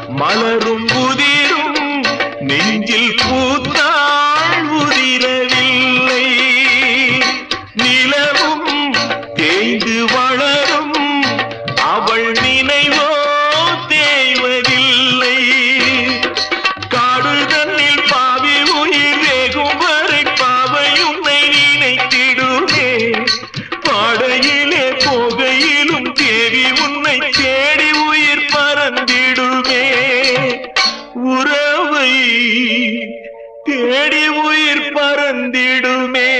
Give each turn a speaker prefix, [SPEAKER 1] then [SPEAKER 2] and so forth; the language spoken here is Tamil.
[SPEAKER 1] மலரும் உதிரும் நெஞ்சில் பூத்தாள் உதிரவில்லை. நிலவும் தேய்ந்து வளரும் அவள் நினைவோ தேய்வதில்லை. காடுதன்னில் பாவி உயிர் வேகும் வரை பாவை உன்னை நினைத்திடுமே. பாடையிலே போகையிலும் தேவி உன்னை தேடி உயிர் பறந்திடுமே. உறவை தேடி உயிர் பறந்திடுமே.